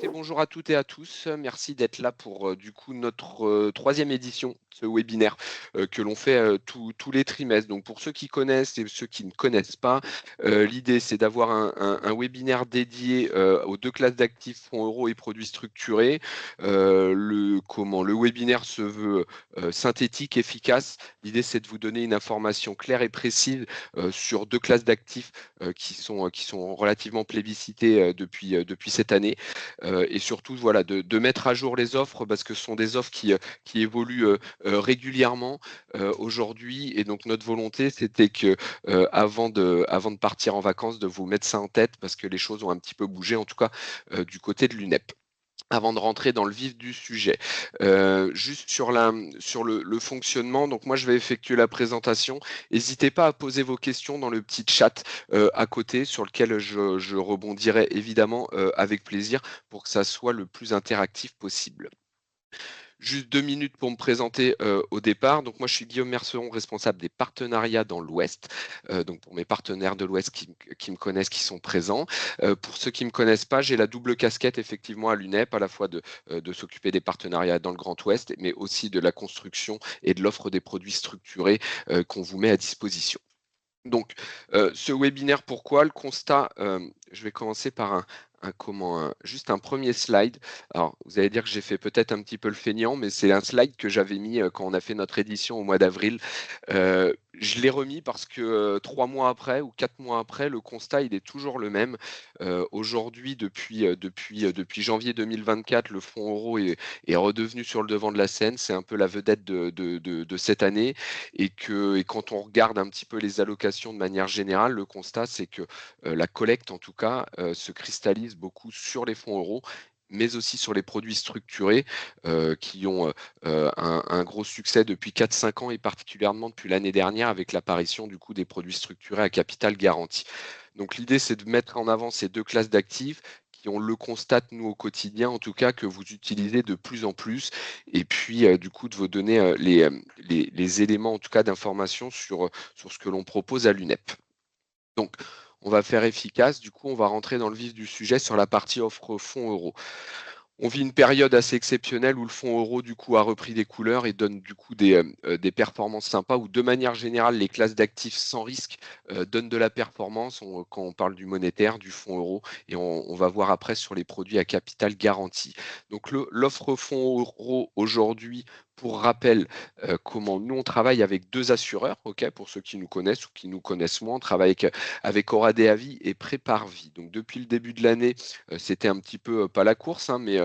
écoutez, bonjour à toutes et à tous. Merci d'être là pour du coup notre troisième édition de ce webinaire que l'on fait tous les trimestres. Donc pour ceux qui connaissent et ceux qui ne connaissent pas, l'idée c'est d'avoir un webinaire dédié aux deux classes d'actifs, fonds euros et produits structurés. Le webinaire se veut synthétique, efficace. L'idée c'est de vous donner une information claire et précise sur deux classes d'actifs qui sont relativement plébiscitées depuis cette année. Et surtout voilà, de mettre à jour les offres parce que ce sont des offres qui évoluent régulièrement aujourd'hui. Et donc notre volonté, c'était que avant de partir en vacances, de vous mettre ça en tête parce que les choses ont un petit peu bougé, en tout cas du côté de l'UNEP. Avant de rentrer dans le vif du sujet, juste sur le fonctionnement, donc moi je vais effectuer la présentation. N'hésitez pas à poser vos questions dans le petit chat à côté sur lequel je rebondirai évidemment avec plaisir pour que ça soit le plus interactif possible. Juste 2 minutes pour me présenter au départ. Donc moi, je suis Guillaume Merceron, responsable des partenariats dans l'Ouest. Donc pour mes partenaires de l'Ouest qui me connaissent, qui sont présents. Pour ceux qui ne me connaissent pas, j'ai la double casquette effectivement à l'UNEP, à la fois de s'occuper des partenariats dans le Grand Ouest, mais aussi de la construction et de l'offre des produits structurés qu'on vous met à disposition. Donc, ce webinaire, pourquoi? Le constat, je vais commencer par juste un premier slide. Alors, vous allez dire que j'ai fait peut-être un petit peu le feignant, mais c'est un slide que j'avais mis quand on a fait notre édition au mois d'avril. Je l'ai remis parce que 3 mois après ou 4 mois après, le constat, il est toujours le même. Aujourd'hui, depuis janvier 2024, le fonds euro est redevenu sur le devant de la scène. C'est un peu la vedette de cette année et quand on regarde un petit peu les allocations de manière générale, le constat, c'est que la collecte, en tout cas, se cristallise beaucoup sur les fonds euros, mais aussi sur les produits structurés qui ont un gros succès depuis 4-5 ans et particulièrement depuis l'année dernière avec l'apparition du coup des produits structurés à capital garanti. Donc l'idée, c'est de mettre en avant ces deux classes d'actifs qui, on le constate nous au quotidien, en tout cas, que vous utilisez de plus en plus, et puis du coup de vous donner les éléments en tout cas d'information sur ce que l'on propose à l'UNEP. Donc on va faire efficace, du coup on va rentrer dans le vif du sujet sur la partie offre fonds euros. On vit une période assez exceptionnelle où le fonds euro du coup a repris des couleurs et donne du coup des performances sympas, où de manière générale les classes d'actifs sans risque donnent de la performance quand on parle du monétaire, du fonds euro, et on va voir après sur les produits à capital garanti. Donc l'offre fonds euro aujourd'hui, pour rappel, comment nous on travaille avec deux assureurs, ok, pour ceux qui nous connaissent ou qui nous connaissent moins, on travaille avec Oradea Vie et Prépare Vie. Donc depuis le début de l'année, c'était un petit peu pas la course, hein, mais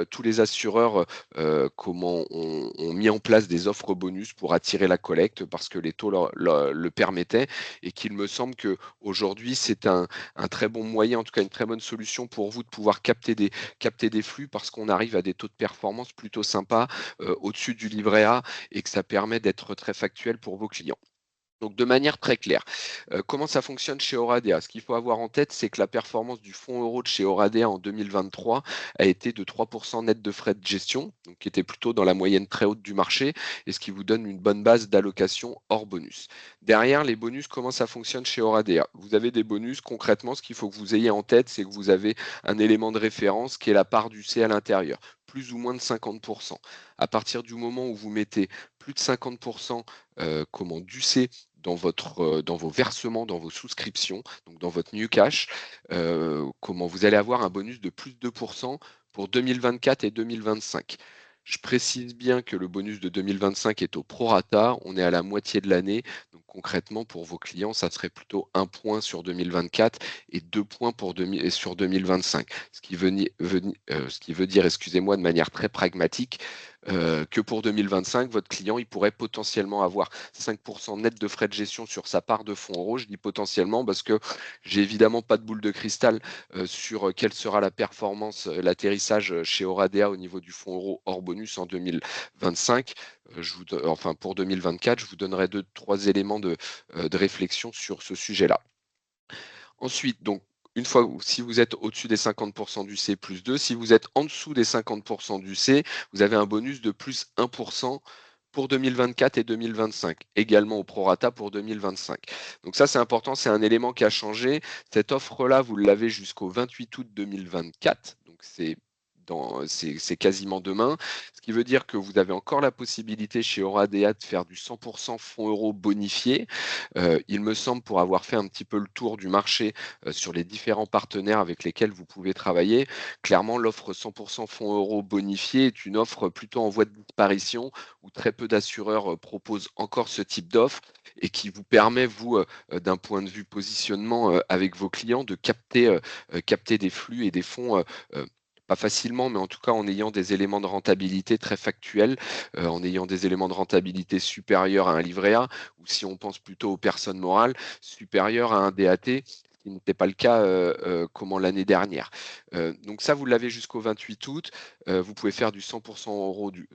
tous les assureurs ont mis en place des offres bonus pour attirer la collecte parce que les taux le permettaient, et qu'il me semble que aujourd'hui c'est un très bon moyen, en tout cas une très bonne solution pour vous de pouvoir capter des flux parce qu'on arrive à des taux de performance plutôt sympas au-dessus du livret A, et que ça permet d'être très factuel pour vos clients. Donc de manière très claire, comment ça fonctionne chez Oradea? Ce qu'il faut avoir en tête, c'est que la performance du fonds euro de chez Oradea en 2023 a été de 3% net de frais de gestion, donc qui était plutôt dans la moyenne très haute du marché, et ce qui vous donne une bonne base d'allocation hors bonus. Derrière, les bonus, comment ça fonctionne chez Oradea? Vous avez des bonus, concrètement, ce qu'il faut que vous ayez en tête, c'est que vous avez un élément de référence qui est la part du C à l'intérieur, plus ou moins de 50%. À partir du moment où vous mettez plus de 50% du C dans vos versements, dans vos souscriptions, donc dans votre new cash, vous allez avoir un bonus de plus de 2% pour 2024 et 2025. Je précise bien que le bonus de 2025 est au prorata, on est à la moitié de l'année, donc concrètement pour vos clients, ça serait plutôt 1 point sur 2024 et 2 points sur 2025. Ce qui veut dire, excusez-moi, de manière très pragmatique, que pour 2025, votre client, il pourrait potentiellement avoir 5% net de frais de gestion sur sa part de fonds euros. Je dis potentiellement parce que j'ai évidemment pas de boule de cristal sur quelle sera la performance, l'atterrissage chez Oradea au niveau du fonds euro hors bonus en 2025. Enfin, pour 2024, je vous donnerai 2-3 éléments de réflexion sur ce sujet-là. Ensuite, donc, si vous êtes au-dessus des 50% du C plus 2, si vous êtes en dessous des 50% du C, vous avez un bonus de plus 1% pour 2024 et 2025, également au prorata pour 2025. Donc ça, c'est important, c'est un élément qui a changé. Cette offre-là, vous l'avez jusqu'au 28 août 2024, donc c'est c'est quasiment demain. Ce qui veut dire que vous avez encore la possibilité chez Oradea de faire du 100% fonds euros bonifiés. Il me semble, pour avoir fait un petit peu le tour du marché sur les différents partenaires avec lesquels vous pouvez travailler, clairement l'offre 100% fonds euros bonifiés est une offre plutôt en voie de disparition, où très peu d'assureurs proposent encore ce type d'offre et qui vous permet, vous, d'un point de vue positionnement avec vos clients, de capter des flux et des fonds. Pas facilement, mais en tout cas en ayant des éléments de rentabilité très factuels, en ayant des éléments de rentabilité supérieurs à un livret A, ou si on pense plutôt aux personnes morales, supérieurs à un DAT, ce qui n'était pas le cas comment l'année dernière. Donc ça, vous l'avez jusqu'au 28 août. Vous pouvez faire du 100% euros du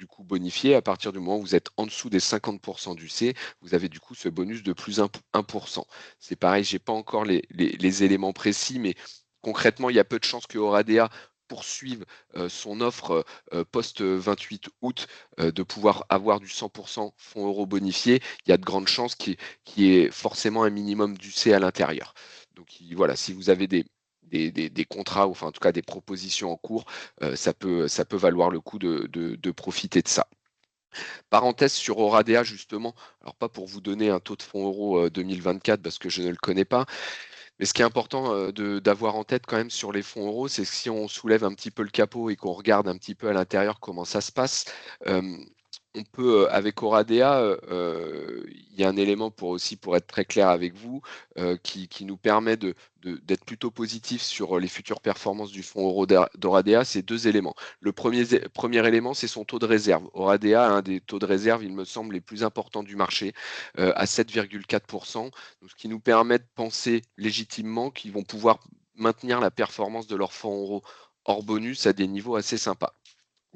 coup bonifié. À partir du moment où vous êtes en dessous des 50% du C, vous avez du coup ce bonus de plus 1%. C'est pareil, j'ai pas encore les éléments précis, mais concrètement, il y a peu de chances que Oradea poursuive son offre post-28 août de pouvoir avoir du 100% fonds euros bonifiés. Il y a de grandes chances qu'il y ait forcément un minimum du C à l'intérieur. Donc voilà, si vous avez des contrats, ou enfin en tout cas des propositions en cours, ça peut valoir le coup de profiter de ça. Parenthèse sur Oradea justement, alors pas pour vous donner un taux de fonds euros 2024 parce que je ne le connais pas, mais ce qui est important d'avoir en tête quand même sur les fonds euros, c'est que si on soulève un petit peu le capot et qu'on regarde un petit peu à l'intérieur comment ça se passe, euh, on peut, avec Oradea, il y a un élément pour être très clair avec vous, qui nous permet d'être plutôt positif sur les futures performances du fonds euro d'Oradea, c'est deux éléments. Le premier élément, c'est son taux de réserve. Oradea a un des taux de réserve, il me semble, les plus importants du marché, à 7,4%, donc ce qui nous permet de penser légitimement qu'ils vont pouvoir maintenir la performance de leur fonds euro hors bonus à des niveaux assez sympas.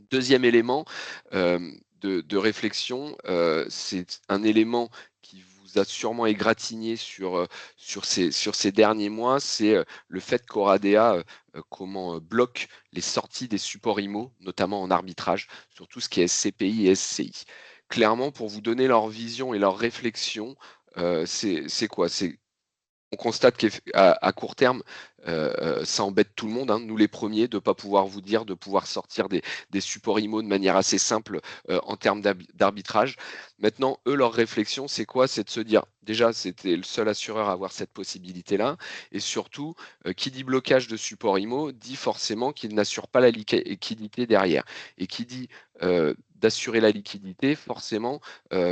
Deuxième élément euh, de réflexion, c'est un élément qui vous a sûrement égratigné sur ces derniers mois, c'est le fait qu'Oradea bloque les sorties des supports IMO, notamment en arbitrage, sur tout ce qui est SCPI et SCI. Clairement, pour vous donner leur vision et leur réflexion, c'est quoi? On constate qu'à court terme, ça embête tout le monde, hein, nous les premiers, de ne pas pouvoir vous dire, de pouvoir sortir des supports IMO de manière assez simple en termes d'arbitrage. Maintenant, eux, leur réflexion, c'est quoi? C'est de se dire, déjà, c'était le seul assureur à avoir cette possibilité-là, et surtout, qui dit blocage de support IMO dit forcément qu'il n'assure pas la liquidité derrière. Et qui dit d'assurer la liquidité, forcément,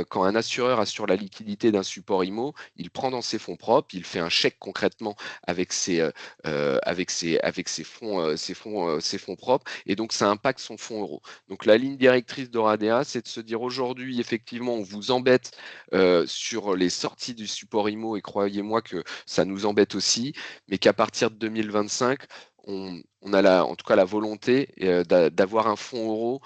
quand un assureur assure la liquidité d'un support IMO, il prend dans ses fonds propres, il fait un chèque concrètement avec ses fonds propres, et donc ça impacte son fonds euro. Donc la ligne directrice d'Oradea, c'est de se dire aujourd'hui, effectivement, on vous embête sur les sorties du support IMO, et croyez-moi que ça nous embête aussi, mais qu'à partir de 2025, on a en tout cas la volonté d'avoir un fonds euro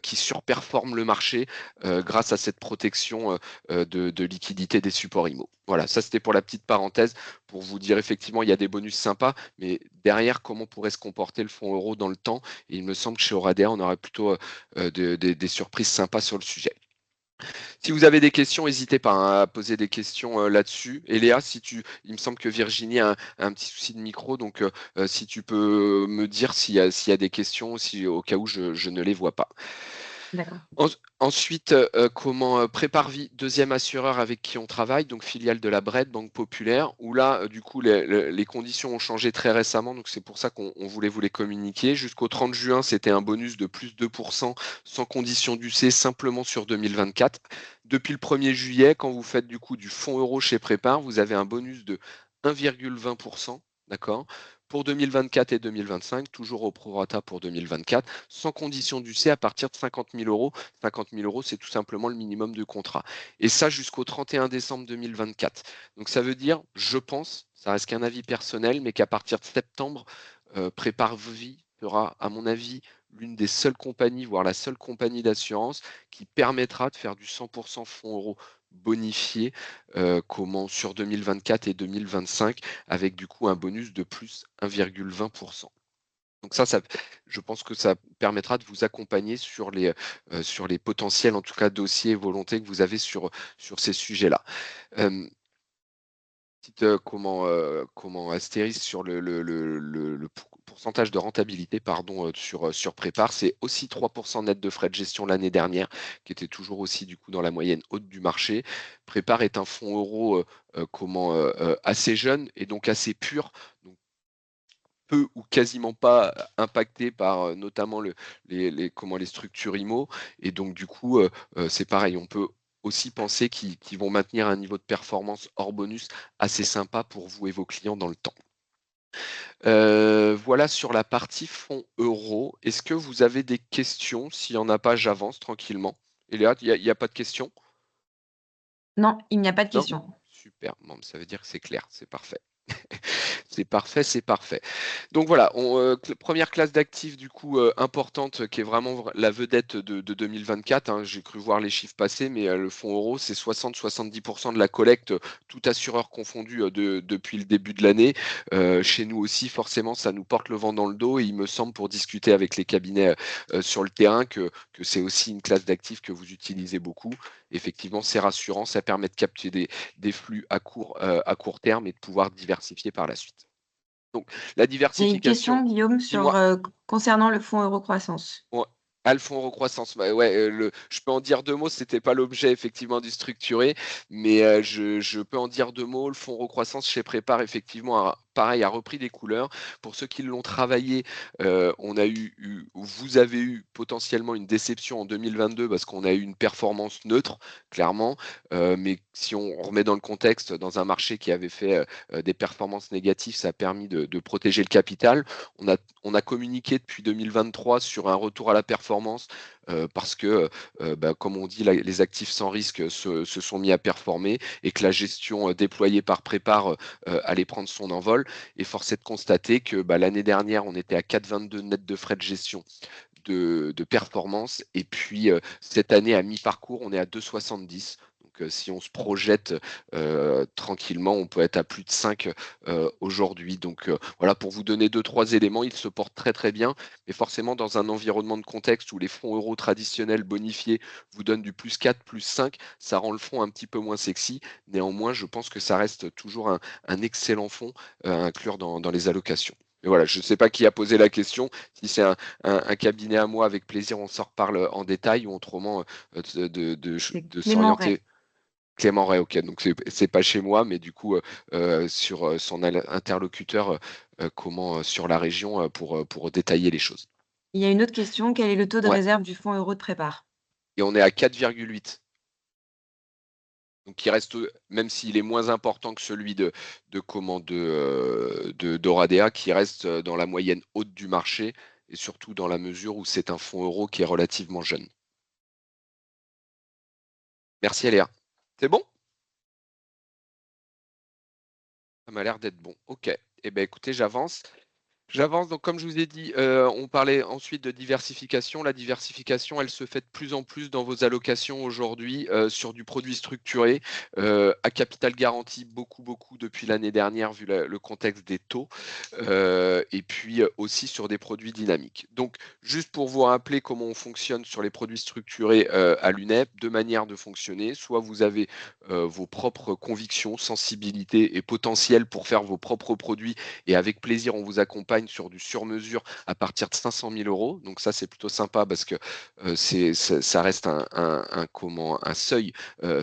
qui surperforme le marché grâce à cette protection de liquidité des supports IMO. Voilà, ça c'était pour la petite parenthèse, pour vous dire effectivement il y a des bonus sympas, mais derrière comment pourrait se comporter le fonds euro dans le temps, et il me semble que chez Oradea on aurait plutôt des surprises sympas sur le sujet. Si vous avez des questions, n'hésitez pas hein, à poser des questions là-dessus. Et Léa, il me semble que Virginie a un petit souci de micro, donc si tu peux me dire s'il y a des questions, si, au cas où je ne les vois pas. D'accord. Ensuite, comment Prépare-Vie, deuxième assureur avec qui on travaille, donc filiale de la BRED, Banque Populaire, où là, du coup, les conditions ont changé très récemment, donc c'est pour ça qu'on voulait vous les communiquer. Jusqu'au 30 juin, c'était un bonus de plus 2% sans condition d'UC, simplement sur 2024. Depuis le 1er juillet, quand vous faites du coup du fonds euro chez Prépare, vous avez un bonus de 1,20%, d'accord? Pour 2024 et 2025, toujours au prorata pour 2024, sans condition d'UC à partir de 50 000 euros. 50 000 euros, c'est tout simplement le minimum de contrat. Et ça jusqu'au 31 décembre 2024. Donc ça veut dire, je pense, ça reste qu'un avis personnel, mais qu'à partir de septembre, Prépare-Vie sera, à mon avis, l'une des seules compagnies, voire la seule compagnie d'assurance qui permettra de faire du 100% fonds euros bonifié sur 2024 et 2025 avec du coup un bonus de plus 1,20%. Donc ça, je pense que ça permettra de vous accompagner sur les potentiels, en tout cas, dossiers et volontés que vous avez sur ces sujets-là. Petite comment astérisque sur le pourcentage de rentabilité pardon, sur Prépare. C'est aussi 3% net de frais de gestion l'année dernière, qui était toujours aussi du coup dans la moyenne haute du marché. Prépare est un fonds euro assez jeune et donc assez pur, donc peu ou quasiment pas impacté par notamment les structures IMO. Et donc du coup, c'est pareil, on peut aussi penser qu'ils vont maintenir un niveau de performance hors bonus assez sympa pour vous et vos clients dans le temps. Voilà sur la partie fonds euro. Est-ce que vous avez des questions? S'il n'y en a pas, j'avance tranquillement. Léa, il y a pas de questions? Non, il n'y a pas de Non? question. Super, bon, ça veut dire que c'est clair, c'est parfait. C'est parfait, c'est parfait. Donc voilà, première classe d'actifs du coup importante qui est vraiment la vedette de 2024, hein. J'ai cru voir les chiffres passer, mais le fonds euro, c'est 60-70% de la collecte, tout assureur confondu depuis le début de l'année. Chez nous aussi, forcément, ça nous porte le vent dans le dos et il me semble, pour discuter avec les cabinets sur le terrain, que c'est aussi une classe d'actifs que vous utilisez beaucoup. Effectivement, c'est rassurant, ça permet de capter des flux à court terme et de pouvoir diversifier par la suite. Donc la J'ai une diversification, question, Guillaume, sur, dis-moi? concernant le fonds euro croissance. Ouais. Ah, le fonds euro croissance, bah, ouais, je peux en dire 2 mots, c'était pas l'objet effectivement du structuré, mais je peux en dire 2 mots. Le fonds euro croissance chez Prépare effectivement a repris des couleurs. Pour ceux qui l'ont travaillé, vous avez eu potentiellement une déception en 2022 parce qu'on a eu une performance neutre, clairement. Mais si on remet dans le contexte, dans un marché qui avait fait, des performances négatives, ça a permis de protéger le capital. On a communiqué depuis 2023 sur un retour à la performance, parce que, comme on dit, les actifs sans risque se sont mis à performer et que la gestion déployée par Prépare allait prendre son envol. Et force est de constater que l'année dernière, on était à 4,22 net de frais de gestion de performance. Et puis cette année, à mi-parcours, on est à 2,70. Donc si on se projette tranquillement, on peut être à plus de 5 aujourd'hui. Donc voilà, pour vous donner 2-3 éléments, il se porte très très bien. Mais forcément, dans un environnement de contexte où les fonds euros traditionnels bonifiés vous donnent du plus 4, plus 5, ça rend le fonds un petit peu moins sexy. Néanmoins, je pense que ça reste toujours un excellent fonds à inclure dans les allocations. Mais voilà, je ne sais pas qui a posé la question. Si c'est un cabinet à moi, avec plaisir, on s'en reparle en détail, ou autrement C'est de Clément Ray. s'orienter. Clément Ray, ok, donc c'est pas chez moi, mais du coup sur son interlocuteur sur la région pour détailler les choses. Il y a une autre question, quel est le taux de Ouais, réserve du fonds euro de Prépare? et on est à 4,8. Donc il reste, même s'il est moins important que celui d'Oradea, qui reste dans la moyenne haute du marché, et surtout dans la mesure où c'est un fonds euro qui est relativement jeune. Merci Léa. C'est bon? Ça m'a l'air d'être bon. Ok. Eh ben écoutez, j'avance. J'avance, donc comme je vous ai dit, on parlait ensuite de diversification. La diversification, elle se fait de plus en plus dans vos allocations aujourd'hui, sur du produit structuré, à capital garanti, beaucoup, beaucoup depuis l'année dernière vu le contexte des taux, et puis aussi sur des produits dynamiques. Donc juste pour vous rappeler comment on fonctionne sur les produits structurés à l'UNEP, deux manières de fonctionner. Soit vous avez vos propres convictions, sensibilités et potentiel pour faire vos propres produits, et avec plaisir, on vous accompagne sur du sur-mesure à partir de 500 000 euros. Donc ça, c'est plutôt sympa parce que ça reste un seuil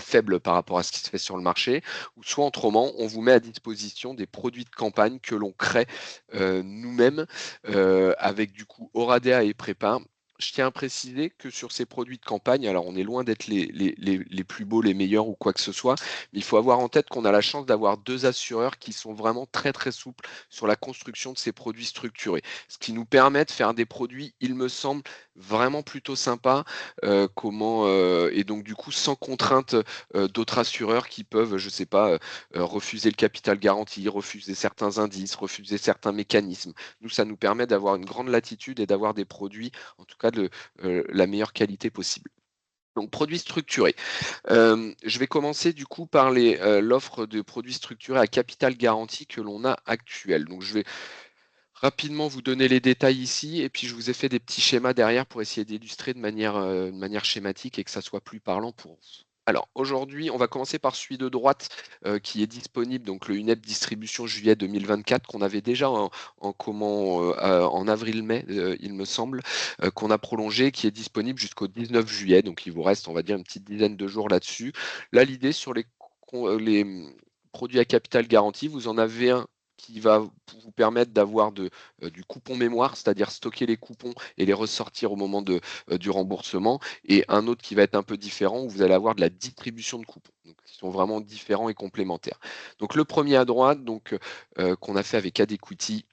faible par rapport à ce qui se fait sur le marché. Ou soit autrement, on vous met à disposition des produits de campagne que l'on crée nous-mêmes, avec du coup Oradea et Prépa. Je tiens à préciser que sur ces produits de campagne, alors on est loin d'être les plus beaux, les meilleurs ou quoi que ce soit, mais il faut avoir en tête qu'on a la chance d'avoir deux assureurs qui sont vraiment très très souples sur la construction de ces produits structurés. Ce qui nous permet de faire des produits, il me semble, vraiment plutôt sympas, et donc du coup sans contrainte d'autres assureurs qui peuvent, je sais pas, refuser le capital garanti, refuser certains indices, refuser certains mécanismes. Nous, ça nous permet d'avoir une grande latitude et d'avoir des produits, en tout cas de la meilleure qualité possible. Donc, produits structurés. Je vais commencer du coup par l'offre de produits structurés à capital garanti que l'on a actuelle. Donc, je vais rapidement vous donner les détails ici, et puis je vous ai fait des petits schémas derrière pour essayer d'illustrer de manière schématique et que ça soit plus parlant pour vous. Alors aujourd'hui, on va commencer par celui de droite, qui est disponible, donc le UNEP distribution juillet 2024 qu'on avait déjà en avril-mai, il me semble, qu'on a prolongé, qui est disponible jusqu'au 19 juillet. Donc il vous reste, on va dire, une petite dizaine de jours là-dessus. Là, l'idée sur produits à capital garanti, vous en avez un qui va vous permettre d'avoir du coupon mémoire, c'est-à-dire stocker les coupons et les ressortir au moment du remboursement, et un autre qui va être un peu différent où vous allez avoir de la distribution de coupons, donc qui sont vraiment différents et complémentaires. Donc le premier à droite, donc qu'on a fait avec Adequity.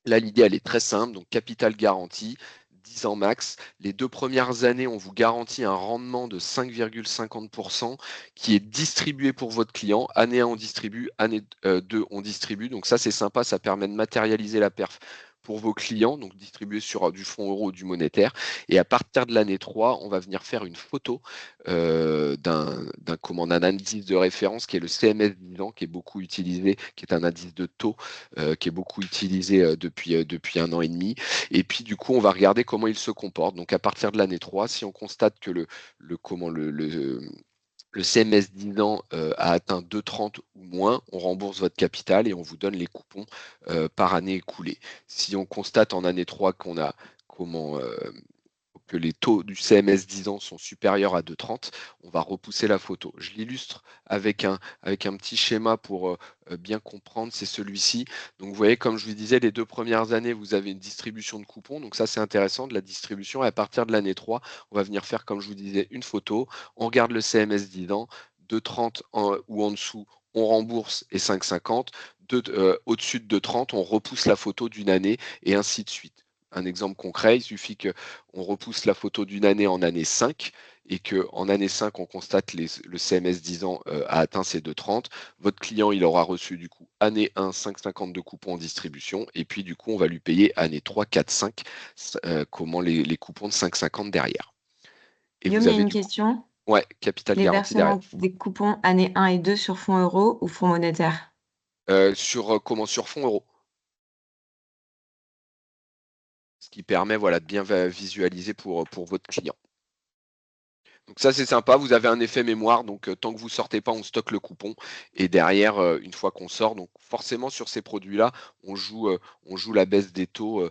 Là, l'idée, elle est très simple, donc capital garanti, 10 ans max. Les 2 premières années, on vous garantit un rendement de 5,50 qui est distribué pour votre client. Année 1, on distribue, année 2, on distribue. Donc ça, c'est sympa, ça permet de matérialiser la perf pour vos clients, donc distribuer sur du fonds euro ou du monétaire. Et à partir de l'année 3, on va venir faire une photo d'un indice de référence qui est le CMS 10 ans, qui est beaucoup utilisé, qui est un indice de taux qui est beaucoup utilisé depuis 1 an et demi. Et puis du coup, on va regarder comment il se comporte. Donc à partir de l'année 3, si on constate que le CMS 10 ans a atteint 2,30 ou moins, on rembourse votre capital et on vous donne les coupons par année écoulée. Si on constate en année 3 que les taux du CMS 10 ans sont supérieurs à 2,30, on va repousser la photo. Je l'illustre avec un petit schéma pour bien comprendre, c'est celui-ci. Donc vous voyez, comme je vous disais, les 2 premières années, vous avez une distribution de coupons. Donc ça, c'est intéressant, de la distribution. Et à partir de l'année 3, on va venir faire, comme je vous disais, une photo. On regarde le CMS 10 ans, 2,30 ou en dessous, on rembourse et 5,50. Au-dessus de 2,30, on repousse la photo d'une année et ainsi de suite. Un exemple concret, il suffit qu'on repousse la photo d'une année en année 5 et qu'en année 5, on constate le CMS 10 ans a atteint ses 2,30. Votre client, il aura reçu du coup année 1, 5,50 de coupons en distribution et puis du coup, on va lui payer année 3, 4, 5, les coupons de 5,50 derrière. Et Guillaume, vous il y a avez une du coup, question. ouais, capital Les garanti derrière. versements des coupons année 1 et 2 sur fonds euros ou fonds monétaires? Sur fonds euros. Ce qui permet voilà, de bien visualiser pour votre client. Donc ça, c'est sympa, vous avez un effet mémoire, donc tant que vous sortez pas, on stocke le coupon et derrière, une fois qu'on sort, donc forcément sur ces produits-là, on joue la baisse des taux,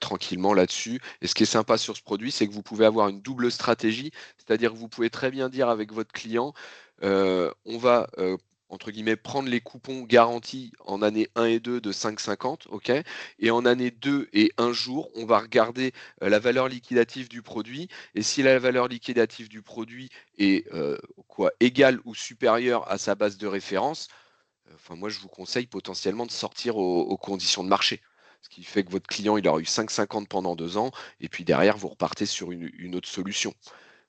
tranquillement là-dessus. Et ce qui est sympa sur ce produit, c'est que vous pouvez avoir une double stratégie, c'est-à-dire que vous pouvez très bien dire avec votre client, on va, entre guillemets, «prendre les coupons garantis en année 1 et 2 de 5,50, OK? Et en année 2 et 1 jour, on va regarder, la valeur liquidative du produit et si la valeur liquidative du produit est égale ou supérieure à sa base de référence, enfin moi je vous conseille potentiellement de sortir aux conditions de marché. Ce qui fait que votre client il aura eu 5,50 pendant 2 ans et puis derrière vous repartez sur une autre solution.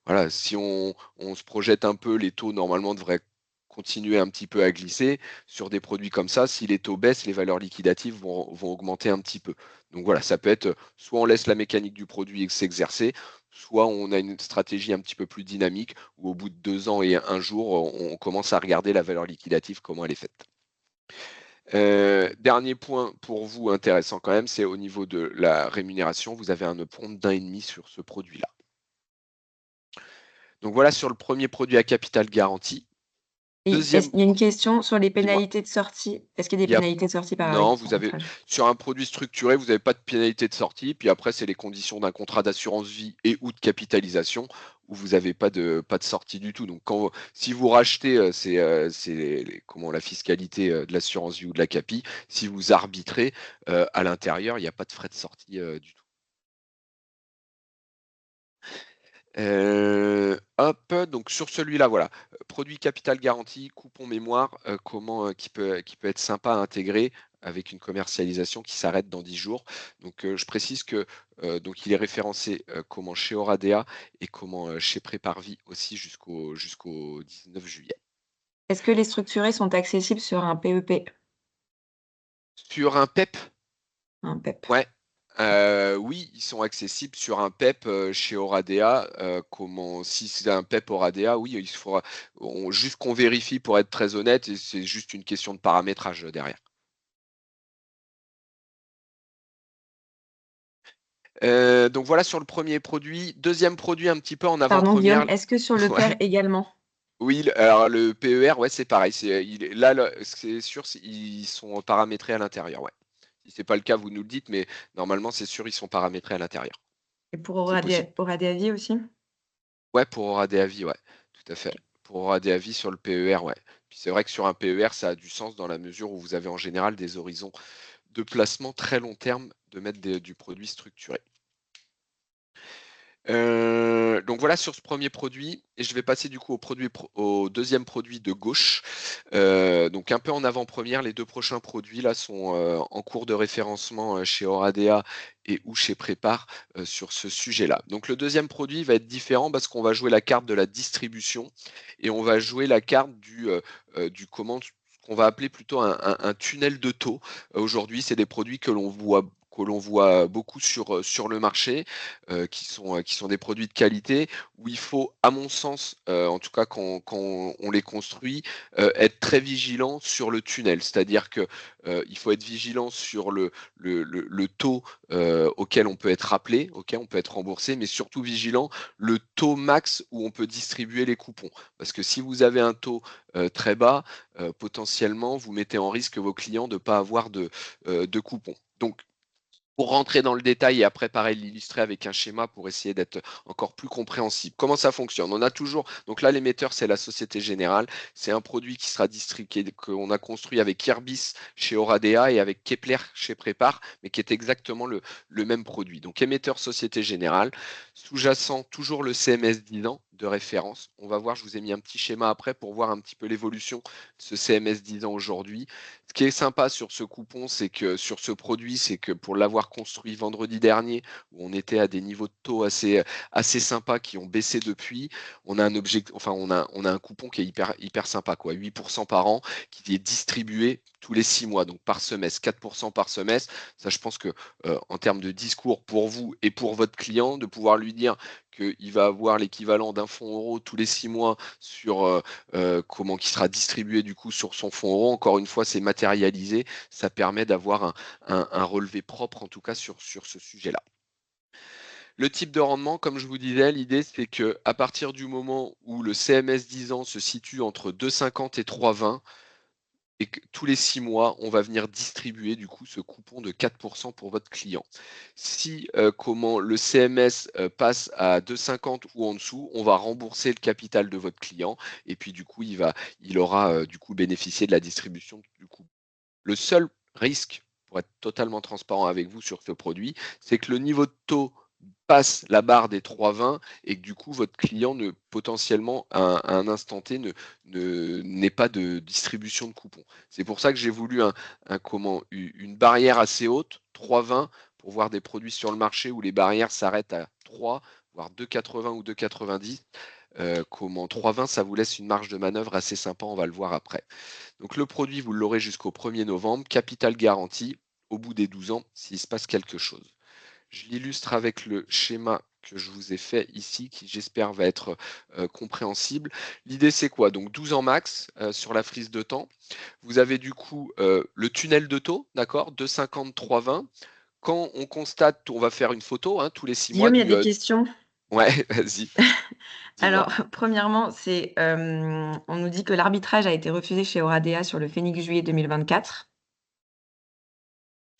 Voilà, si on se projette un peu, les taux normalement devraient continuer un petit peu à glisser. Sur des produits comme ça, si les taux baissent, les valeurs liquidatives vont augmenter un petit peu. Donc voilà, ça peut être soit on laisse la mécanique du produit s'exercer, soit on a une stratégie un petit peu plus dynamique où au bout de 2 ans et un jour, on commence à regarder la valeur liquidative, comment elle est faite. Dernier point pour vous intéressant quand même, c'est au niveau de la rémunération, vous avez un upfront d'1,5 sur ce produit-là. Donc voilà sur le premier produit à capital garanti. Et est-ce Deuxième, il y a une question sur les dis-moi. pénalités de sortie. Est-ce qu'il y a des Il y a pénalités de sortie par Non, vous avez arbitrage? sur un produit structuré, vous n'avez pas de pénalité de sortie, puis après, c'est les conditions d'un contrat d'assurance vie et ou de capitalisation où vous n'avez pas de sortie du tout. Donc si vous rachetez, c'est la fiscalité, de l'assurance vie ou de la capi. Si vous arbitrez, à l'intérieur, il n'y a pas de frais de sortie, du tout. Hop, donc sur celui-là, voilà, produit capital garanti, coupon mémoire, qui peut être sympa à intégrer avec une commercialisation qui s'arrête dans 10 jours. Donc, je précise que, donc il est référencé, chez Oradea et chez Préparvis aussi jusqu'au 19 juillet. Est-ce que les structurés sont accessibles sur un PEP? Sur un PEP. Un PEP. Ouais, oui, ils sont accessibles sur un PEP, chez Oradea, si c'est un PEP Oradea, oui, il faudra juste qu'on vérifie pour être très honnête et c'est juste une question de paramétrage, derrière. Donc voilà sur le premier produit. Deuxième produit un petit peu en Pardon, Guillaume, avant-première. est-ce que sur le pair Ouais. également? Oui, alors le PER, ouais, c'est pareil. Là, c'est sûr, ils sont paramétrés à l'intérieur. Ouais. Si c'est pas le cas, vous nous le dites, mais normalement, c'est sûr, ils sont paramétrés à l'intérieur. Et pour C'est possible. Aura des avis aussi? Ouais, pour aura des avis, ouais, tout à fait. Ok. Pour aura des avis sur le PER, ouais. Puis c'est vrai que sur un PER, ça a du sens dans la mesure où vous avez en général des horizons de placement très long terme de mettre du produit structuré. Donc voilà sur ce premier produit et je vais passer du coup au deuxième produit de gauche. Donc un peu en avant-première, les deux prochains produits là sont en cours de référencement chez Oradea et ou chez Prépare sur ce sujet-là. Donc le deuxième produit va être différent parce qu'on va jouer la carte de la distribution et on va jouer la carte du comment qu'on va appeler plutôt un tunnel de taux. Aujourd'hui, c'est des produits que l'on voit beaucoup sur le marché, qui sont des produits de qualité, où il faut, à mon sens, en tout cas quand on les construit, être très vigilant sur le tunnel. C'est-à-dire que il faut être vigilant sur le taux auquel on peut être rappelé, auquel on peut être remboursé, mais surtout vigilant le taux max où on peut distribuer les coupons. Parce que si vous avez un taux très bas, potentiellement, vous mettez en risque vos clients de ne pas avoir de coupons. Donc, pour rentrer dans le détail et après pareil l'illustrer avec un schéma pour essayer d'être encore plus compréhensible. Comment ça fonctionne? On a toujours, donc là l'émetteur c'est la Société Générale, c'est un produit qui sera distribué, qu'on a construit avec Irbis chez Oradea et avec Kepler chez Prépare, mais qui est exactement le même produit. Donc émetteur Société Générale, sous-jacent toujours le CMS 10 ans de référence. On va voir, je vous ai mis un petit schéma après pour voir un petit peu l'évolution de ce CMS 10 ans aujourd'hui. Ce qui est sympa sur ce coupon, c'est que sur ce produit, c'est que pour l'avoir construit vendredi dernier, où on était à des niveaux de taux assez sympas qui ont baissé depuis, on a un enfin on a un coupon qui est hyper sympa, quoi, 8% par an, qui est distribué tous les 6 mois, donc par semestre, 4% par semestre. Ça, je pense que en termes de discours pour vous et pour votre client, de pouvoir lui dire qu'il va avoir l'équivalent d'un fonds euro tous les 6 mois sur comment qui sera distribué du coup sur son fonds euro. Encore une fois, c'est matérialisé. Ça permet d'avoir un relevé propre, en tout cas sur ce sujet-là. Le type de rendement, comme je vous disais, l'idée c'est que à partir du moment où le CMS 10 ans se situe entre 2,50 et 3,20, et que tous les 6 mois, on va venir distribuer du coup ce coupon de 4% pour votre client. Si comment le CMS passe à 2,50 ou en dessous, on va rembourser le capital de votre client et puis du coup, il aura du coup bénéficié de la distribution du coup. Le seul risque, pour être totalement transparent avec vous sur ce produit, c'est que le niveau de taux passe la barre des 3,20 et que du coup votre client ne potentiellement à un instant T n'ait pas de distribution de coupons. C'est pour ça que j'ai voulu une barrière assez haute, 3,20, pour voir des produits sur le marché où les barrières s'arrêtent à 3, voire 2,80 ou 2,90. Comment 3,20, ça vous laisse une marge de manœuvre assez sympa, on va le voir après. Donc le produit, vous l'aurez jusqu'au 1er novembre, capital garanti au bout des 12 ans s'il se passe quelque chose. Je l'illustre avec le schéma que je vous ai fait ici, qui j'espère va être compréhensible. L'idée c'est quoi? Donc 12 ans max sur la frise de temps. Vous avez du coup le tunnel de taux, d'accord, 2,50, 3,20. Quand on constate, on va faire une photo tous les 6 mois Guillaume, il y a du. des questions. Ouais, vas-y, dis-moi. Alors, premièrement, c'est, on nous dit que l'arbitrage a été refusé chez Oradea sur le Phénix juillet 2024.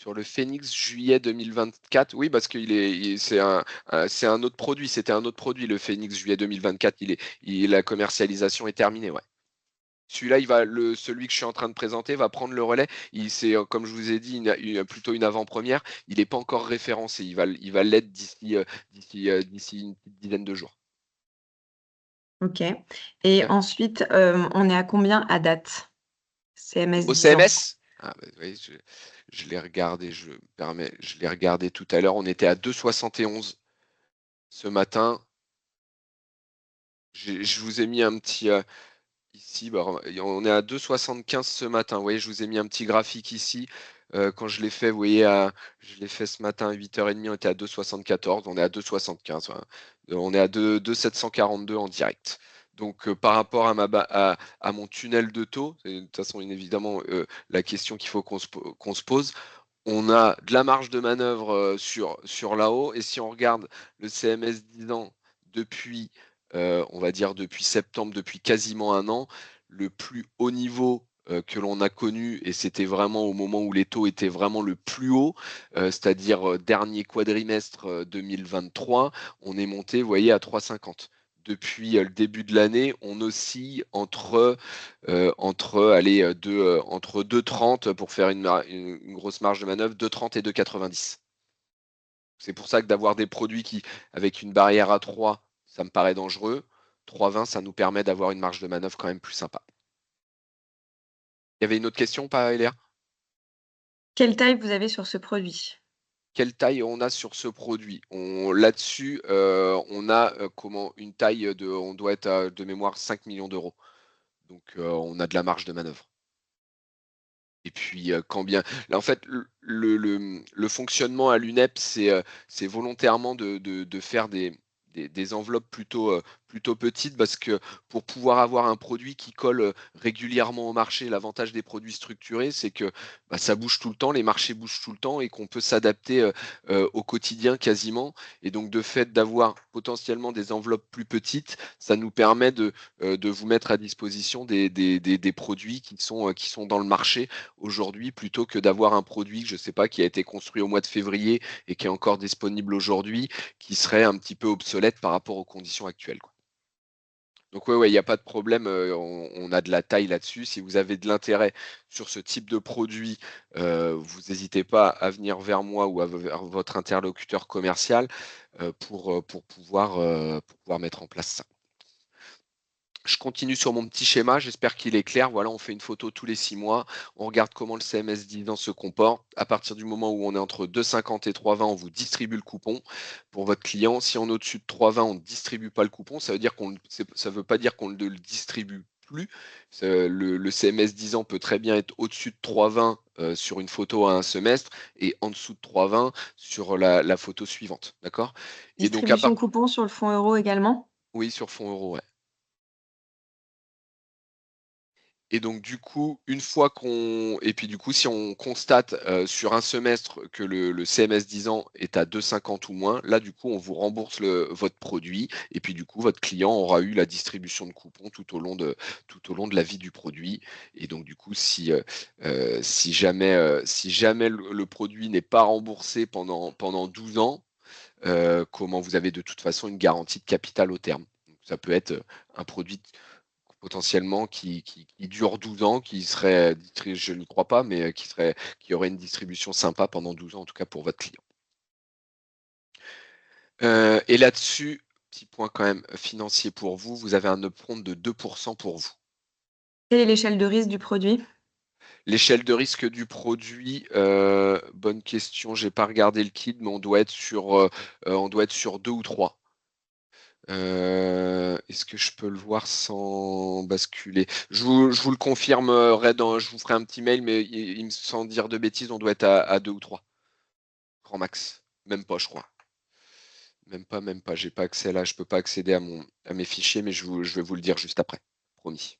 Sur le Phénix juillet 2024, oui, parce c'est un autre produit. C'était un autre produit, le Phénix juillet 2024. La commercialisation est terminée, ouais. Celui-là, celui que je suis en train de présenter va prendre le relais. C'est, comme je vous ai dit, plutôt une avant-première. Il n'est pas encore référencé. Il va l'être d'ici une petite dizaine de jours. OK, et Ok. ensuite, on est à combien à date? CMS Au 10 ans. CMS? Ah, bah, oui, je l'ai regardé, je l'ai regardé tout à l'heure. On était à 2,71 ce matin. Je vous ai mis un petit ici, bah, on est à 2,75 ce matin. Vous voyez, je vous ai mis un petit graphique ici. Quand je l'ai fait, vous voyez, je l'ai fait ce matin à 8h30, on était à 2,74, on est à 2,75. Voilà. On est à 2,742 en direct. Donc par rapport à mon tunnel de taux, c'est de toute façon évidemment la question qu'il faut qu'on se pose, on a de la marge de manœuvre sur là-haut. Et si on regarde le CMS 10 ans depuis, on va dire depuis septembre, depuis quasiment un an, le plus haut niveau que l'on a connu, et c'était vraiment au moment où les taux étaient vraiment le plus haut, c'est-à-dire dernier quadrimestre 2023, on est monté, vous voyez, à 3,50. Depuis le début de l'année, on oscille entre 2,30 pour faire une grosse marge de manœuvre, 2,30 et 2,90. C'est pour ça que d'avoir des produits qui, avec une barrière à 3, ça me paraît dangereux. 3,20, ça nous permet d'avoir une marge de manœuvre quand même plus sympa. Il y avait une autre question, pas Eléa? Quelle taille vous avez sur ce produit? Quelle taille on a sur ce produit? Là-dessus, on a une taille on doit être de mémoire 5 millions d'euros. Donc on a de la marge de manœuvre. Et puis, quand bien là, en fait, le fonctionnement à l'UNEP, c'est volontairement de faire des enveloppes plutôt petites parce que pour pouvoir avoir un produit qui colle, régulièrement au marché, l'avantage des produits structurés, c'est que, bah, ça bouge tout le temps, les marchés bougent tout le temps et qu'on peut s'adapter, au quotidien quasiment. Et donc de fait d'avoir potentiellement des enveloppes plus petites, ça nous permet de vous mettre à disposition des produits qui sont dans le marché aujourd'hui, plutôt que d'avoir un produit, je ne sais pas, qui a été construit au mois de février et qui est encore disponible aujourd'hui, qui serait un petit peu obsolète par rapport aux conditions actuelles, quoi. Donc ouais, il n'y a pas de problème, on a de la taille là-dessus. Si vous avez de l'intérêt sur ce type de produit, vous n'hésitez pas à venir vers moi ou vers votre interlocuteur commercial, pour pouvoir mettre en place ça. Je continue sur mon petit schéma, j'espère qu'il est clair. Voilà, on fait une photo tous les 6 mois, on regarde comment le CMS dividende se comporte. À partir du moment où on est entre 2,50 et 3,20, on vous distribue le coupon pour votre client. Si on est au-dessus de 3,20, on ne distribue pas le coupon. Ça veut dire ça veut pas dire qu'on ne le distribue plus. Le CMS 10 ans peut très bien être au-dessus de 3,20 sur une photo à un semestre et en dessous de 3,20 sur la photo suivante. D'accord? Et donc, Distribution coupon sur le fonds euro également? oui, sur fonds euro, ouais. Et donc du coup, une fois et puis du coup, si on constate, sur un semestre que le CMS 10 ans est à 2,50 ou moins, là du coup, on vous rembourse votre produit et puis du coup, votre client aura eu la distribution de coupons tout au long de la vie du produit. Et donc du coup, si jamais le produit n'est pas remboursé pendant 12 ans, comment vous avez de toute façon une garantie de capital au terme. Donc ça peut être, un produit potentiellement qui dure 12 ans, qui serait, je ne crois pas, mais qui aurait une distribution sympa pendant 12 ans, en tout cas pour votre client. Et là-dessus, petit point quand même financier pour vous, vous avez un upfront de 2% pour vous. Quelle est l'échelle de risque du produit? L'échelle de risque du produit, bonne question, j'ai pas regardé le kit, mais on doit être sur 2 ou 3. Est-ce que je peux le voir sans basculer? Je vous le confirmerai je vous ferai un petit mail, mais sans dire de bêtises, on doit être à 2 ou 3. Grand max. Même pas, je crois. Même pas. J'ai pas accès là, je peux pas accéder à mes fichiers, mais je vais vous le dire juste après. Promis.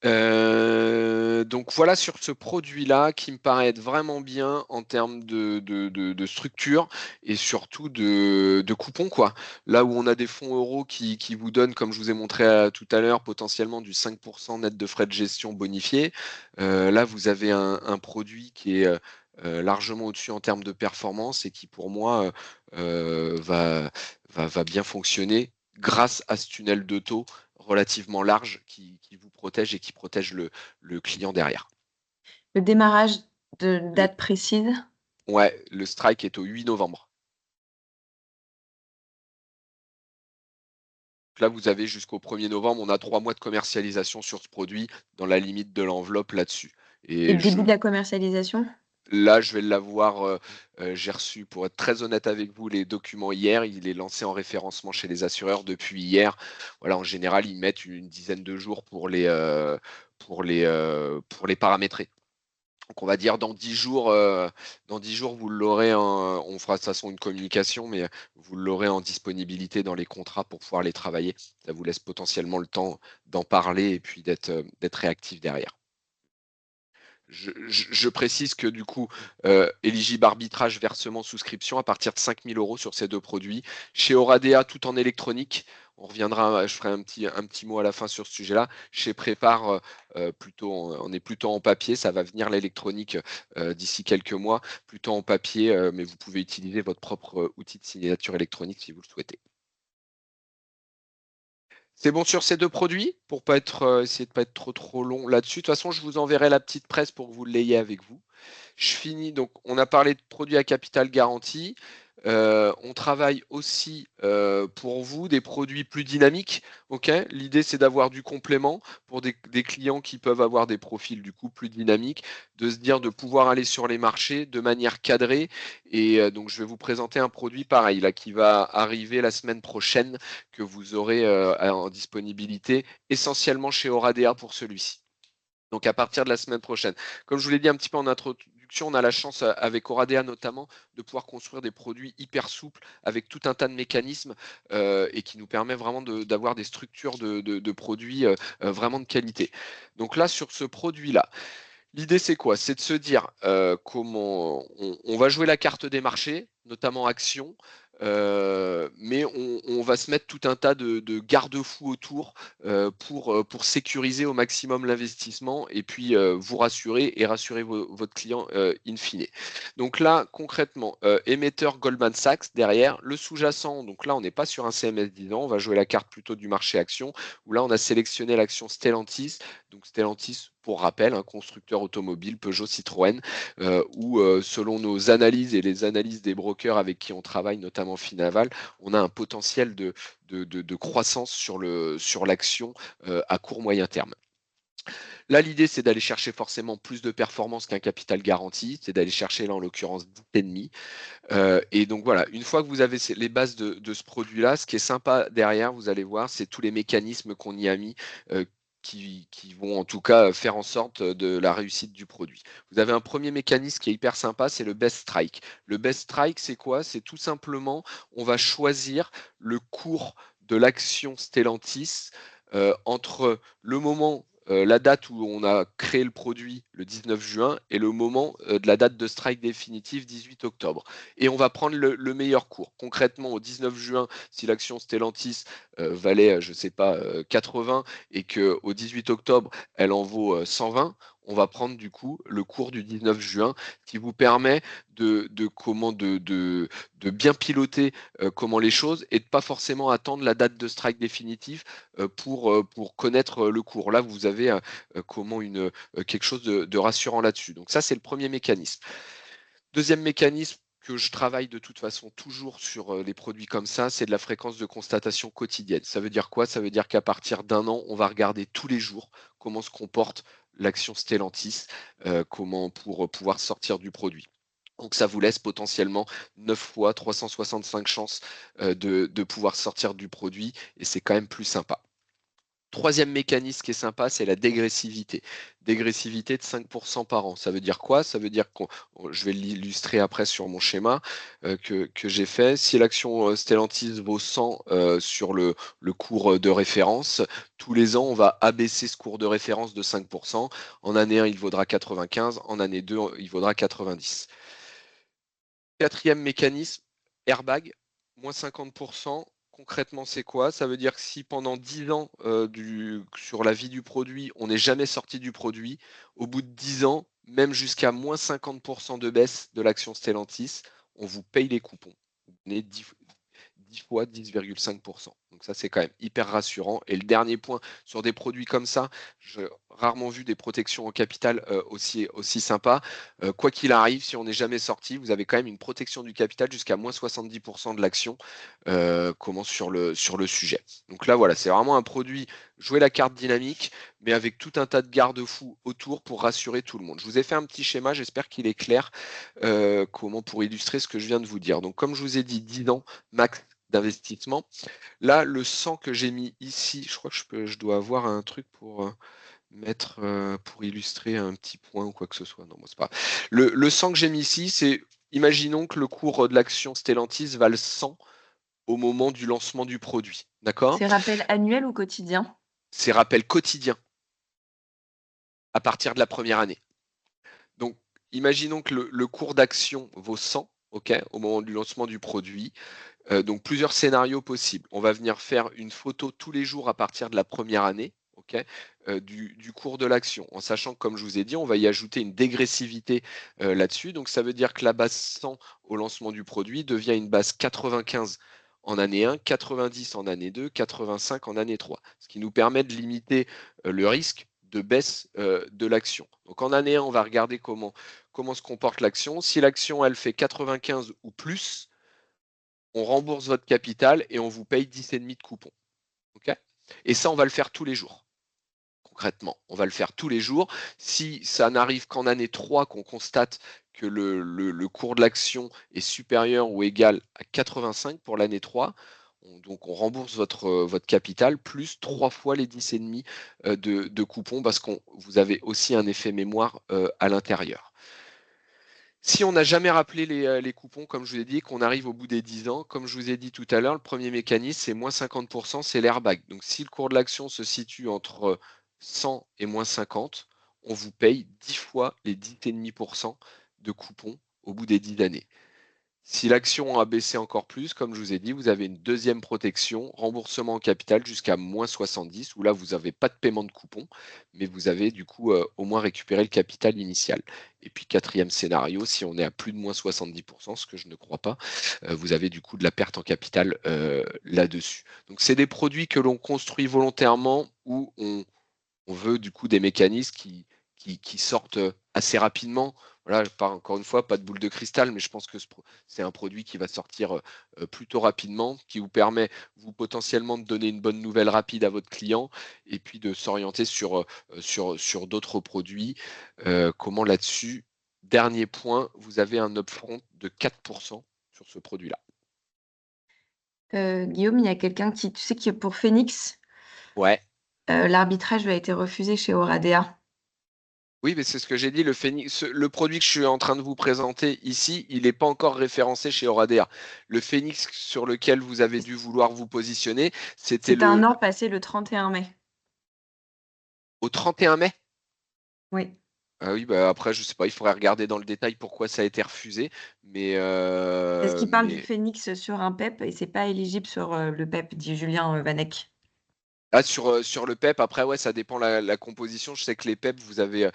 Donc voilà sur ce produit-là qui me paraît être vraiment bien en termes de structure et surtout de coupons, quoi. Là où on a des fonds euros qui vous donnent, comme je vous ai montré tout à l'heure, potentiellement du 5% net de frais de gestion bonifiés. Là, vous avez un produit qui est largement au-dessus en termes de performance et qui, pour moi, va bien fonctionner grâce à ce tunnel de taux relativement large qui vous protège et qui protège le client derrière. Le démarrage de Le date précise? Ouais, le strike est au 8 novembre. Là, vous avez jusqu'au 1er novembre, on a 3 mois de commercialisation sur ce produit dans la limite de l'enveloppe là-dessus. Et Et le début de la commercialisation? là, je vais l'avoir, j'ai reçu, pour être très honnête avec vous, les documents hier. Il est lancé en référencement chez les assureurs depuis hier. Voilà, en général, ils mettent une dizaine de jours pour les paramétrer. Donc on va dire dans 10 jours, vous l'aurez on fera de toute façon une communication, mais vous l'aurez en disponibilité dans les contrats pour pouvoir les travailler. Ça vous laisse potentiellement le temps d'en parler et puis d'être réactif derrière. Je précise que du coup, éligible arbitrage, versement, souscription à partir de 5 000 € sur ces deux produits. Chez Oradea, tout en électronique. On reviendra, je ferai un petit mot à la fin sur ce sujet-là. Chez Prépare, on est plutôt en papier. Ça va venir l'électronique d'ici quelques mois, plutôt en papier, mais vous pouvez utiliser votre propre outil de signature électronique si vous le souhaitez. C'est bon sur ces deux produits pour pas essayer de pas être trop long là-dessus. De toute façon, je vous enverrai la petite presse pour que vous l'ayez avec vous. Je finis, donc on a parlé de produits à capital garanti. On travaille aussi pour vous des produits plus dynamiques. L'idée, c'est d'avoir du complément pour des clients qui peuvent avoir des profils du coup plus dynamiques, de se dire de pouvoir aller sur les marchés de manière cadrée. Et donc, je vais vous présenter un produit pareil là qui va arriver la semaine prochaine, que vous aurez en disponibilité essentiellement chez Oradea pour celui-ci. Donc à partir de la semaine prochaine. Comme je vous l'ai dit un petit peu en introduction, on a la chance avec Oradea notamment de pouvoir construire des produits hyper souples avec tout un tas de mécanismes et qui nous permet vraiment d'avoir des structures de produits vraiment de qualité. Donc là, sur ce produit-là, l'idée c'est quoi? C'est de se dire comment on va jouer la carte des marchés, notamment actions, mais on va se mettre tout un tas de garde-fous autour pour sécuriser au maximum l'investissement et puis vous rassurer et rassurer votre client in fine. Donc là, concrètement, émetteur Goldman Sachs derrière, le sous-jacent, donc là on n'est pas sur un CMS 10 ans, on va jouer la carte plutôt du marché action, où là on a sélectionné l'action Stellantis. Donc Stellantis, pour rappel, un constructeur automobile, Peugeot, Citroën, où selon nos analyses et les analyses des brokers avec qui on travaille, notamment Finaval, on a un potentiel de croissance sur l'action à court moyen terme. Là, l'idée, c'est d'aller chercher forcément plus de performance qu'un capital garanti, c'est d'aller chercher là en l'occurrence 10,5. Et donc voilà, une fois que vous avez les bases de ce produit-là, ce qui est sympa derrière, vous allez voir, c'est tous les mécanismes qu'on y a mis qui vont en tout cas faire en sorte de la réussite du produit. Vous avez un premier mécanisme qui est hyper sympa, c'est le best strike. Le best strike, c'est quoi? C'est tout simplement, on va choisir le cours de l'action Stellantis entre le moment la date où on a créé le produit, le 19 juin, et le moment de la date de strike définitive, 18 octobre. Et on va prendre le meilleur cours. Concrètement, au 19 juin, si l'action Stellantis valait, je ne sais pas, 80 et qu'au 18 octobre, elle en vaut 120, on va prendre du coup le cours du 19 juin qui vous permet de bien piloter comment les choses et de pas forcément attendre la date de strike définitive pour connaître le cours. Là, vous avez quelque chose de rassurant là-dessus. Donc ça, c'est le premier mécanisme. Deuxième mécanisme que je travaille de toute façon toujours sur les produits comme ça, c'est de la fréquence de constatation quotidienne. Ça veut dire quoi? Ça veut dire qu'à partir d'un an, on va regarder tous les jours comment se comporte l'action Stellantis, comment pour pouvoir sortir du produit. Donc ça vous laisse potentiellement 9 fois 365 chances de pouvoir sortir du produit et c'est quand même plus sympa. Troisième mécanisme qui est sympa, c'est la dégressivité. Dégressivité de 5% par an. Ça veut dire quoi? Ça veut dire je vais l'illustrer après sur mon schéma que j'ai fait. Si l'action Stellantis vaut 100 sur le cours de référence, tous les ans, on va abaisser ce cours de référence de 5%. En année 1, il vaudra 95. En année 2, il vaudra 90. Quatrième mécanisme, airbag, moins 50%. Concrètement, c'est quoi? Ça veut dire que si pendant 10 ans sur la vie du produit, on n'est jamais sorti du produit, au bout de 10 ans, même jusqu'à moins 50% de baisse de l'action Stellantis, on vous paye les coupons. Vous donnez 10 fois 10,5%. Donc ça, c'est quand même hyper rassurant. Et le dernier point, sur des produits comme ça, j'ai rarement vu des protections au capital aussi sympas. Quoi qu'il arrive, si on n'est jamais sorti, vous avez quand même une protection du capital jusqu'à moins 70% de l'action sur le sujet. Donc là, voilà, c'est vraiment un produit, jouer la carte dynamique, mais avec tout un tas de garde-fous autour pour rassurer tout le monde. Je vous ai fait un petit schéma, j'espère qu'il est clair, pour illustrer ce que je viens de vous dire. Donc comme je vous ai dit, 10 ans max d'investissement. Là, le 100 que j'ai mis ici, je crois que je dois avoir un truc pour mettre pour illustrer un petit point ou quoi que ce soit. Non, c'est pas. Le 100 que j'ai mis ici, c'est imaginons que le cours de l'action Stellantis vale 100 au moment du lancement du produit. D'accord? C'est rappel annuel ou quotidien? C'est rappel quotidien à partir de la première année. imaginons que le cours d'action vaut 100, ok, au moment du lancement du produit. Donc plusieurs scénarios possibles. On va venir faire une photo tous les jours à partir de la première année, ok, du cours de l'action, en sachant que, comme je vous ai dit, on va y ajouter une dégressivité là-dessus. Donc ça veut dire que la base 100 au lancement du produit devient une base 95 en année 1, 90 en année 2, 85 en année 3, ce qui nous permet de limiter le risque de baisse de l'action. Donc en année 1, on va regarder comment se comporte l'action. Si l'action, elle fait 95 ou plus, on rembourse votre capital et on vous paye 10,5 de coupon. Okay, et ça, on va le faire tous les jours. Concrètement, on va le faire tous les jours. Si ça n'arrive qu'en année 3 qu'on constate que le cours de l'action est supérieur ou égal à 85 pour l'année 3, donc on rembourse votre capital plus 3 fois les 10,5 de coupons, parce que vous avez aussi un effet mémoire à l'intérieur. Si on n'a jamais rappelé les coupons, comme je vous ai dit, qu'on arrive au bout des 10 ans, comme je vous ai dit tout à l'heure, le premier mécanisme, c'est moins 50%, c'est l'airbag. Donc si le cours de l'action se situe entre 100 et moins 50, on vous paye 10 fois les 10,5% de coupons au bout des 10 années. Si l'action a baissé encore plus, comme je vous ai dit, vous avez une deuxième protection, remboursement en capital jusqu'à moins 70, où là, vous n'avez pas de paiement de coupon, mais vous avez du coup au moins récupéré le capital initial. Et puis, quatrième scénario, si on est à plus de moins 70%, ce que je ne crois pas, vous avez du coup de la perte en capital là-dessus. Donc, c'est des produits que l'on construit volontairement, où on veut du coup des mécanismes qui sortent assez rapidement. Voilà, encore une fois, pas de boule de cristal, mais je pense que c'est un produit qui va sortir plutôt rapidement, qui vous permet, vous, potentiellement, de donner une bonne nouvelle rapide à votre client, et puis de s'orienter sur d'autres produits. Comment là-dessus? Dernier point, vous avez un upfront de 4% sur ce produit-là. Guillaume, il y a quelqu'un qui, tu sais, que pour Phoenix, Ouais. l'arbitrage lui a été refusé chez Oradea. Oui, mais c'est ce que j'ai dit. Le produit que je suis en train de vous présenter ici, il n'est pas encore référencé chez Oradea. Le Phoenix sur lequel vous avez dû vouloir vous positionner, c'était C'est un ordre passé le 31 mai. au 31 mai. Oui. Ah oui, bah après, je sais pas, il faudrait regarder dans le détail pourquoi ça a été refusé. Mais, Parce qu'il parle du mais Phoenix sur un PEP et c'est pas éligible sur le PEP, dit Julien Vanek. ah, sur le PEP, après, ouais, ça dépend la composition. Je sais que les PEP, vous avez,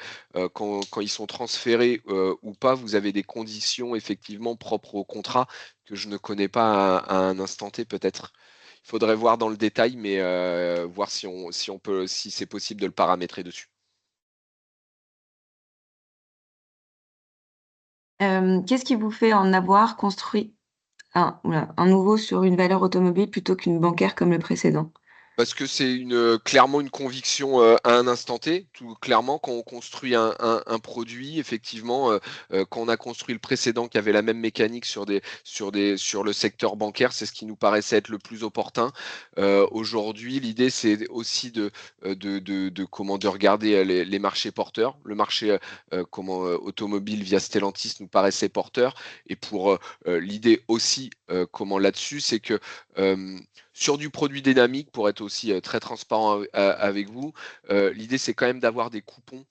quand ils sont transférés ou pas, vous avez des conditions effectivement propres au contrat que je ne connais pas à un instant T, peut-être. Il faudrait voir dans le détail, mais voir si c'est possible de le paramétrer dessus. Qu'est-ce qui vous fait en avoir construit un nouveau sur une valeur automobile plutôt qu'une bancaire comme le précédent? Parce que c'est clairement une conviction à un instant T. Tout clairement, quand on construit un produit, effectivement, quand on a construit le précédent qui avait la même mécanique sur le secteur bancaire, c'est ce qui nous paraissait être le plus opportun. Aujourd'hui, l'idée, c'est aussi de regarder les marchés porteurs. Le marché automobile via Stellantis nous paraissait porteur. Et pour l'idée aussi, comment là-dessus, c'est que sur du produit dynamique, pour être aussi très transparent avec vous, l'idée, c'est quand même d'avoir des coupons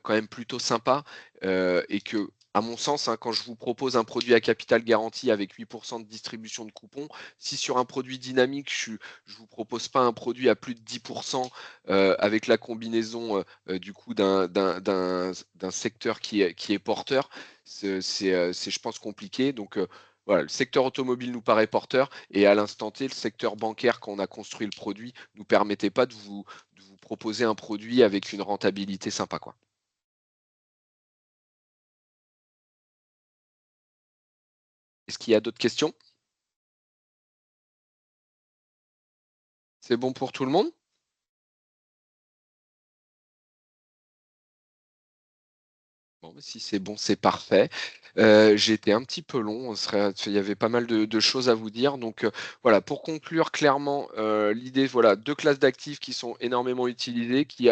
quand même plutôt sympas, et que, à mon sens, hein, quand je vous propose un produit à capital garanti avec 8% de distribution de coupons, si sur un produit dynamique, je vous propose pas un produit à plus de 10% avec la combinaison du coup d'un secteur qui est porteur, c'est, je pense, compliqué. Donc voilà, le secteur automobile nous paraît porteur, et à l'instant T, le secteur bancaire, quand on a construit le produit, nous permettait pas de vous proposer un produit avec une rentabilité sympa, quoi. Est-ce qu'il y a d'autres questions? C'est bon pour tout le monde? Bon, bah, si c'est bon, c'est parfait. J'ai été un petit peu long, il y avait pas mal de choses à vous dire. Donc voilà, pour conclure clairement, l'idée, voilà, 2 classes d'actifs qui sont énormément utilisées, qui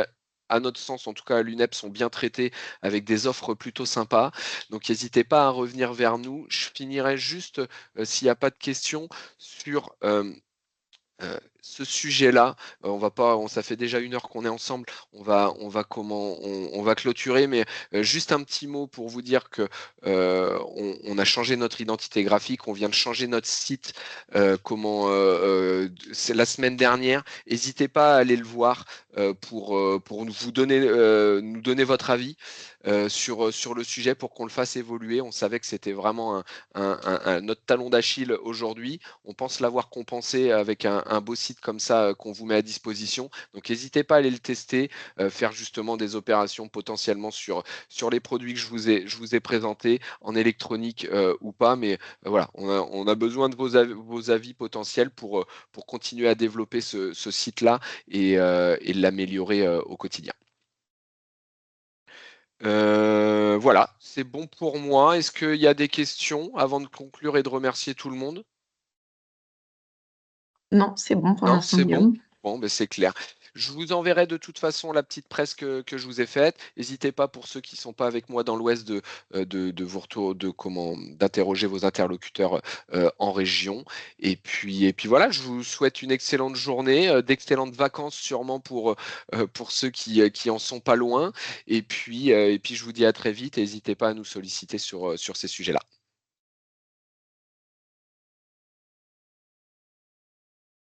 à notre sens, en tout cas à l'UNEP, sont bien traitées avec des offres plutôt sympas. Donc n'hésitez pas à revenir vers nous. Je finirai juste, s'il n'y a pas de questions, sur ce sujet-là, on va pas, ça fait déjà 1 heure qu'on est ensemble, on va clôturer, mais juste un petit mot pour vous dire que on a changé notre identité graphique, on vient de changer notre site, c'est la semaine dernière. N'hésitez pas à aller le voir pour vous donner, nous donner votre avis sur le sujet pour qu'on le fasse évoluer. On savait que c'était vraiment notre talon d'Achille aujourd'hui. On pense l'avoir compensé avec un beau site comme ça qu'on vous met à disposition. Donc n'hésitez pas à aller le tester, faire justement des opérations potentiellement sur les produits que je vous ai présentés, en électronique ou pas. Mais voilà, on a besoin de vos avis potentiels pour continuer à développer ce site-là et l'améliorer au quotidien. Voilà, c'est bon pour moi. Est-ce qu'il y a des questions avant de conclure et de remercier tout le monde? Non, c'est bon pour Non, l'instant, c'est bon? Guillaume. Bon, ben c'est clair. Je vous enverrai de toute façon la petite presse que je vous ai faite. N'hésitez pas, pour ceux qui ne sont pas avec moi dans l'Ouest, de vous d'interroger vos interlocuteurs en région. Et puis voilà, je vous souhaite une excellente journée, d'excellentes vacances sûrement pour ceux qui en sont pas loin. Et puis je vous dis à très vite. N'hésitez pas à nous solliciter sur ces sujets-là.